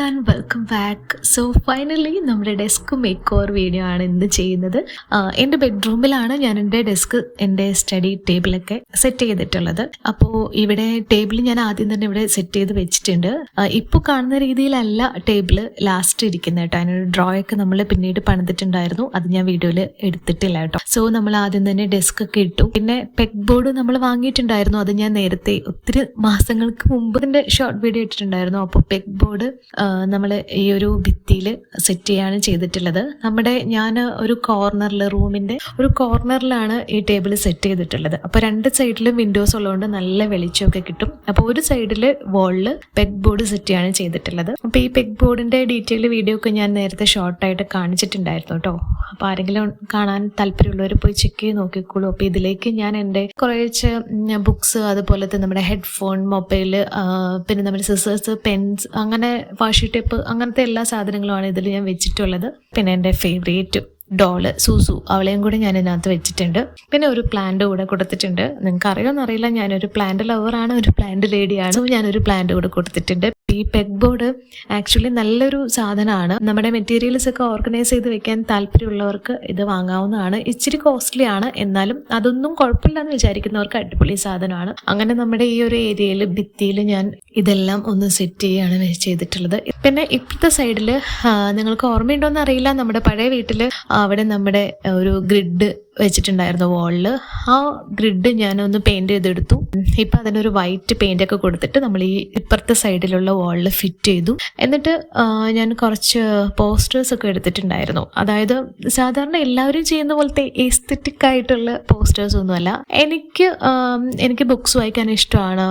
And welcome back. So finally നമ്മുടെ desk make over video ആണ് ഇന്ന് ചെയ്യുന്നത്. എൻ്റെ ബെഡ്റൂമിലാണ് ഞാൻ എൻ്റെ ഡെസ്ക്, എൻ്റെ സ്റ്റഡി ടേബിളൊക്കെ സെറ്റ് ചെയ്തിട്ടുള്ളത്. അപ്പോൾ ഇവിടെ ടേബിൾ ഞാൻ ആദ്യം തന്നെ ഇവിടെ സെറ്റ് ചെയ്ത് വെച്ചിട്ടുണ്ട്. ഇപ്പോൾ കാണുന്ന രീതിയിലല്ല ടേബിൾ ലാസ്റ്റ് ഇരിക്കുന്നത് കേട്ടോ. അതിനൊരു ഡ്രോയൊക്കെ നമ്മൾ പിന്നീട് പണിതിട്ടുണ്ടായിരുന്നു, അത് ഞാൻ വീഡിയോയിൽ എടുത്തിട്ടില്ല കേട്ടോ. സോ നമ്മൾ ആദ്യം തന്നെ ഡെസ്ക് ഒക്കെ ഇട്ടു. പിന്നെ പെഗ് ബോർഡ് നമ്മൾ വാങ്ങിയിട്ടുണ്ടായിരുന്നു, അത് ഞാൻ നേരത്തെ ഒത്തിരി മാസങ്ങൾക്ക് മുമ്പ് എൻ്റെ ഷോർട്ട് വീഡിയോ ഇട്ടിട്ടുണ്ടായിരുന്നു. അപ്പോൾ പെഗ് ബോർഡ് നമ്മൾ ഈ ഒരു ഭിത്തിയിൽ സെറ്റ് ചെയ്യാണ് ചെയ്തിട്ടുള്ളത്. ഞാൻ ഒരു കോർണറിൽ, റൂമിൻ്റെ ഒരു കോർണറിലാണ് ഈ ടേബിൾ സെറ്റ് ചെയ്തിട്ടുള്ളത്. അപ്പോൾ രണ്ട് സൈഡിലും വിൻഡോസ് ഉള്ളതുകൊണ്ട് നല്ല വെളിച്ചമൊക്കെ കിട്ടും. അപ്പോൾ ഒരു സൈഡിൽ വാളിൽ പെഗ് ബോർഡ് സെറ്റ് ചെയ്യാണ് ചെയ്തിട്ടുള്ളത്. അപ്പോൾ ഈ പെഗ് ബോർഡിൻ്റെ ഡീറ്റെയിൽ വീഡിയോ ഒക്കെ ഞാൻ നേരത്തെ ഷോർട്ടായിട്ട് കാണിച്ചിട്ടുണ്ടായിരുന്നു കേട്ടോ. അപ്പോൾ ആരെങ്കിലും കാണാൻ താല്പര്യമുള്ളവർ പോയി ചെക്ക് ചെയ്ത് നോക്കിക്കോളൂ. അപ്പോൾ ഇതിലേക്ക് ഞാൻ എൻ്റെ കുറച്ച് ബുക്സ്, അതുപോലത്തെ നമ്മുടെ ഹെഡ്ഫോൺ, മൊബൈൽ, പിന്നെ നമ്മുടെ സിസേഴ്സ്, പെൻസ്, അങ്ങനെ വാഷി ടേപ്പ്, അങ്ങനത്തെ എല്ലാ സാധനങ്ങളുമാണ് ഇതിൽ ഞാൻ വെച്ചിട്ടുള്ളത്. പിന്നെ എൻ്റെ ഫേവറേറ്റ് ഡോള് സൂസു, അവളെയും കൂടെ ഞാൻ ഇതിനകത്ത് വെച്ചിട്ടുണ്ട്. പിന്നെ ഒരു പ്ലാന്റ് കൂടെ കൊടുത്തിട്ടുണ്ട്. നിങ്ങൾക്ക് അറിയാമെന്നറിയില്ല, ഞാനൊരു പ്ലാന്റ് ലവറാണ്, ഒരു പ്ലാന്റ് ലേഡിയാണ്. സോ ഞാനൊരു പ്ലാന്റ് കൂടെ കൊടുത്തിട്ടുണ്ട്. ഈ പെഗ് ബോർഡ് ആക്ച്വലി നല്ലൊരു സാധനമാണ്. നമ്മുടെ മെറ്റീരിയൽസ് ഒക്കെ ഓർഗനൈസ് ചെയ്ത് വെക്കാൻ താല്പര്യമുള്ളവർക്ക് ഇത് വാങ്ങാവുന്നതാണ്. ഇച്ചിരി കോസ്റ്റ്ലി ആണ്, എന്നാലും അതൊന്നും കുഴപ്പമില്ല എന്ന് വിചാരിക്കുന്നവർക്ക് അടിപൊളി സാധനമാണ്. അങ്ങനെ നമ്മുടെ ഈ ഒരു ഏരിയയിൽ ഭിത്തിയിൽ ഞാൻ ഇതെല്ലാം ഒന്ന് സെറ്റ് ചെയ്യാണ് ചെയ്തിട്ടുള്ളത്. പിന്നെ ഇപ്പോഴത്തെ സൈഡിൽ നിങ്ങൾക്ക് ഓർമ്മയുണ്ടോയെന്ന് അറിയില്ല, നമ്മുടെ പഴയ വീട്ടിൽ അവിടെ നമ്മുടെ ഒരു ഗ്രിഡ് വെച്ചിട്ടുണ്ടായിരുന്നു വാളിൽ. ആ ഗ്രിഡ് ഞാനൊന്ന് പെയിന്റ് ചെയ്തെടുത്തു. ഇപ്പം അതിനൊരു വൈറ്റ് പെയിന്റ് ഒക്കെ കൊടുത്തിട്ട് നമ്മൾ ഈ ഇപ്പുറത്തെ സൈഡിലുള്ള വാളിൽ ഫിറ്റ് ചെയ്തു. എന്നിട്ട് ഞാൻ കുറച്ച് പോസ്റ്റേഴ്സ് ഒക്കെ എടുത്തിട്ടുണ്ടായിരുന്നു. അതായത് സാധാരണ എല്ലാവരും ചെയ്യുന്ന പോലത്തെ എസ്തെറ്റിക് ആയിട്ടുള്ള പോസ്റ്റേഴ്സ് ഒന്നുമല്ല. എനിക്ക് ബുക്സ് വായിക്കാൻ ഇഷ്ടമാണ്,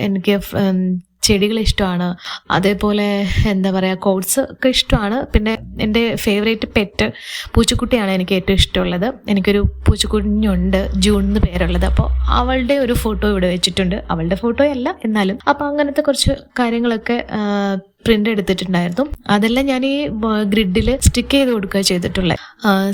എനിക്ക് ചെടികൾ ഇഷ്ടമാണ്, അതേപോലെ എന്താ പറയുക, കോട്സ് ഒക്കെ ഇഷ്ടമാണ്. പിന്നെ എൻ്റെ ഫേവറേറ്റ് പെറ്റ് പൂച്ചക്കുട്ടിയാണ് എനിക്ക് ഏറ്റവും ഇഷ്ടമുള്ളത്. എനിക്കൊരു പൂച്ചക്കുഞ്ഞുണ്ട്, ജൂൺ എന്ന് പേരുള്ളത്. അപ്പോൾ അവളുടെ ഒരു ഫോട്ടോ ഇവിടെ വെച്ചിട്ടുണ്ട്. അവളുടെ ഫോട്ടോ അല്ല എന്നാലും. അപ്പോൾ അങ്ങനത്തെ കുറച്ച് കാര്യങ്ങളൊക്കെ പ്രിന്റ് എടുത്തിട്ടുണ്ടായിരുന്നു. അതെല്ലാം ഞാൻ ഈ ഗ്രിഡിൽ സ്റ്റിക്ക് ചെയ്ത് കൊടുക്കുക ചെയ്തിട്ടുള്ളത്.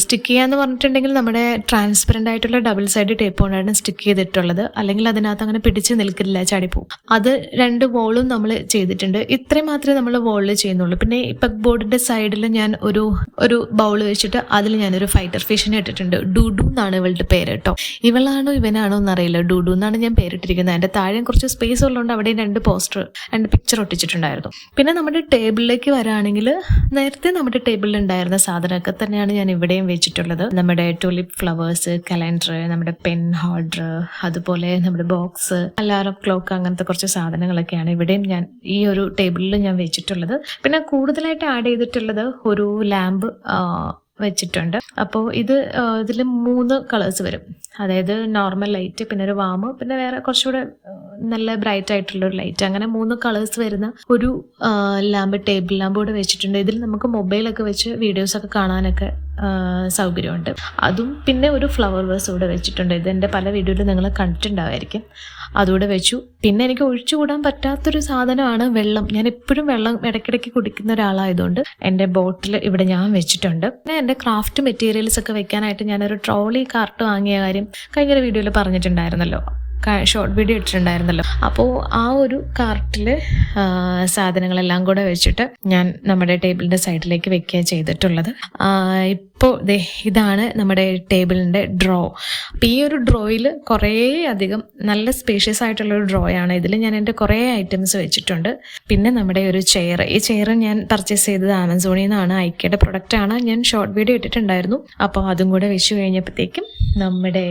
സ്റ്റിക്ക് ചെയ്യാന്ന് പറഞ്ഞിട്ടുണ്ടെങ്കിൽ നമ്മുടെ ട്രാൻസ്പെറൻ്റ് ആയിട്ടുള്ള ഡബിൾ സൈഡ് ടേപ്പ് കൊണ്ടാണ് സ്റ്റിക്ക് ചെയ്തിട്ടുള്ളത്. അല്ലെങ്കിൽ അതിനകത്ത് അങ്ങനെ പിടിച്ച് നിൽക്കില്ല, ചാടിപ്പോവും. അത് രണ്ട് വോളും നമ്മൾ ചെയ്തിട്ടുണ്ട്. ഇത്രയും മാത്രമേ നമ്മൾ വോളിൽ ചെയ്യുന്നുള്ളൂ. പിന്നെ ഈ പെഗ് ബോർഡിന്റെ സൈഡിൽ ഞാൻ ഒരു ബൗൾ വെച്ചിട്ട് അതിൽ ഞാനൊരു ഫൈറ്റർ ഫിഷിനെ ഇട്ടിട്ടുണ്ട്. ഡൂഡു എന്നാണ് ഇവളുടെ പേര് കേട്ടോ. ഇവളാണോ ഇവനാണോ എന്നറിയില്ല, ഡൂഡു എന്നാണ് ഞാൻ പേരിട്ടിരിക്കുന്നത്. അതിന്റെ താഴെ കുറച്ച് സ്പേസ് ഉള്ളതുകൊണ്ട് അവിടെ രണ്ട് പിക്ചർ ഒട്ടിച്ചിട്ടുണ്ടായിരുന്നു. പിന്നെ നമ്മുടെ ടേബിളിലേക്ക് വരാണെങ്കിൽ, നേരത്തെ നമ്മുടെ ടേബിളിൽ ഉണ്ടായിരുന്ന സാധനമൊക്കെ തന്നെയാണ് ഞാൻ ഇവിടെയും വെച്ചിട്ടുള്ളത്. നമ്മുടെ ട്യൂലിപ്പ് ഫ്ലവേഴ്സ്, കലണ്ടർ, നമ്മുടെ പെൻ ഹോൾഡർ, അതുപോലെ നമ്മുടെ ബോക്സ്, അലാറം ക്ലോക്ക്, അങ്ങനത്തെ കുറച്ച് സാധനങ്ങളൊക്കെയാണ് ഇവിടെയും ഞാൻ ഈ ഒരു ടേബിളിൽ ഞാൻ വെച്ചിട്ടുള്ളത്. പിന്നെ കൂടുതലായിട്ട് ആഡ് ചെയ്തിട്ടുള്ളത് ഒരു ലാമ്പ് വെച്ചിട്ടുണ്ട്. അപ്പോൾ ഇതിൽ 3 കളേഴ്സ് വരും. അതായത് നോർമൽ ലൈറ്റ്, പിന്നെ ഒരു വാം, പിന്നെ വേറെ കുറച്ചുകൂടെ നല്ല ബ്രൈറ്റ് ആയിട്ടുള്ള ഒരു ലൈറ്റ്, അങ്ങനെ 3 കളേഴ്സ് വരുന്ന ഒരു ടേബിൾ ലാമ്പ് കൂടെ വെച്ചിട്ടുണ്ട്. ഇതിൽ നമുക്ക് മൊബൈലൊക്കെ വെച്ച് വീഡിയോസൊക്കെ കാണാനൊക്കെ സൗകര്യമുണ്ട്. അതും പിന്നെ ഒരു ഫ്ലവർ വേസ് കൂടെ വെച്ചിട്ടുണ്ട്. ഇതെൻ്റെ പല വീഡിയോയിലും നിങ്ങൾ കണ്ടിട്ടുണ്ടാവുമായിരിക്കും. അതുകൂടെ വെച്ചു. പിന്നെ എനിക്ക് ഒഴിച്ചുകൂടാൻ പറ്റാത്തൊരു സാധനമാണ് വെള്ളം. ഞാൻ എപ്പോഴും വെള്ളം ഇടയ്ക്കിടയ്ക്ക് കുടിക്കുന്ന ഒരാളായതുകൊണ്ട് എൻ്റെ ബോട്ടിൽ ഇവിടെ ഞാൻ വെച്ചിട്ടുണ്ട്. പിന്നെ എൻ്റെ ക്രാഫ്റ്റ് മെറ്റീരിയൽസ് ഒക്കെ വെക്കാനായിട്ട് ഞാനൊരു ട്രോളി കാർട്ട് വാങ്ങിയ കാര്യം കഴിഞ്ഞ വീഡിയോയിൽ പറഞ്ഞിട്ടുണ്ടായിരുന്നല്ലോ, ഷോർട്ട് വീഡിയോ ഇട്ടിട്ടുണ്ടായിരുന്നല്ലോ. അപ്പോൾ ആ ഒരു കാർട്ടിൽ സാധനങ്ങളെല്ലാം കൂടെ വെച്ചിട്ട് ഞാൻ നമ്മുടെ ടേബിളിൻ്റെ സൈഡിലേക്ക് വെക്കുക ചെയ്തിട്ടുള്ളത്. ഇപ്പോൾ ഇതാണ് നമ്മുടെ ടേബിളിൻ്റെ ഡ്രോ. അപ്പോൾ ഈ ഒരു ഡ്രോയിൽ കുറേ അധികം നല്ല സ്പേഷ്യസ് ആയിട്ടുള്ളൊരു ഡ്രോയാണ്. ഇതിൽ ഞാൻ എൻ്റെ കുറേ ഐറ്റംസ് വെച്ചിട്ടുണ്ട്. പിന്നെ നമ്മുടെ ഒരു ചെയർ, ഈ ചെയർ ഞാൻ പർച്ചേസ് ചെയ്തത് ആമസോണിൽ നിന്നാണ്. ഐക്കയുടെ പ്രൊഡക്റ്റാണ്. ഞാൻ ഷോർട്ട് വീഡിയോ ഇട്ടിട്ടുണ്ടായിരുന്നു. അപ്പോൾ അതും കൂടെ വെച്ച് കഴിഞ്ഞപ്പോഴത്തേക്കും നമ്മുടെ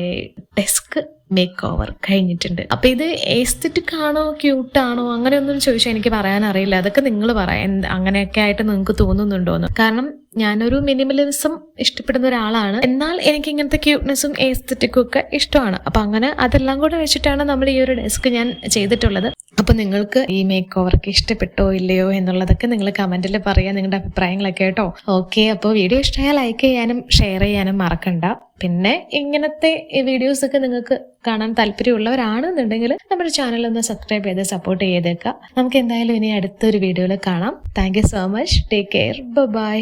ഡെസ്ക് മേക്ക് ഓവർ കഴിഞ്ഞിട്ടുണ്ട്. അപ്പൊ ഇത് എസ്തെറ്റിക് ആണോ ക്യൂട്ടാണോ അങ്ങനെയൊന്നും ചോദിച്ചാൽ എനിക്ക് പറയാൻ അറിയില്ല. അതൊക്കെ നിങ്ങൾ പറയാം, അങ്ങനെയൊക്കെ ആയിട്ട് നിങ്ങൾക്ക് തോന്നുന്നുണ്ടോന്ന്. കാരണം ഞാനൊരു മിനിമലിസം ഇഷ്ടപ്പെടുന്ന ഒരാളാണ്, എന്നാൽ എനിക്ക് ഇങ്ങനത്തെ ക്യൂട്ട്നെസ്സും എസ്തെറ്റിക്കും ഒക്കെ ഇഷ്ടമാണ്. അപ്പൊ അങ്ങനെ അതെല്ലാം കൂടെ വെച്ചിട്ടാണ് നമ്മൾ ഈ ഒരു ഡെസ്ക് ഞാൻ ചെയ്തിട്ടുള്ളത്. അപ്പൊ നിങ്ങൾക്ക് ഈ മേക്ക് ഓവർക്ക് ഇഷ്ടപ്പെട്ടോ ഇല്ലയോ എന്നുള്ളതൊക്കെ നിങ്ങൾ കമന്റിൽ പറയാം, നിങ്ങളുടെ അഭിപ്രായങ്ങളൊക്കെ കേട്ടോ. ഓക്കെ, അപ്പോൾ വീഡിയോ ഇഷ്ടമായാൽ ലൈക്ക് ചെയ്യാനും ഷെയർ ചെയ്യാനും മറക്കണ്ട. പിന്നെ ഇങ്ങനത്തെ വീഡിയോസ് ഒക്കെ നിങ്ങൾക്ക് കാണാൻ താല്പര്യമുള്ളവരാണെന്നുണ്ടെങ്കിൽ നമ്മുടെ ചാനൽ ഒന്ന് സബ്സ്ക്രൈബ് ചെയ്ത് സപ്പോർട്ട് ചെയ്തേക്കാം. നമുക്ക് എന്തായാലും ഇനി അടുത്തൊരു വീഡിയോയിൽ കാണാം. Thank you so much. Take care. By.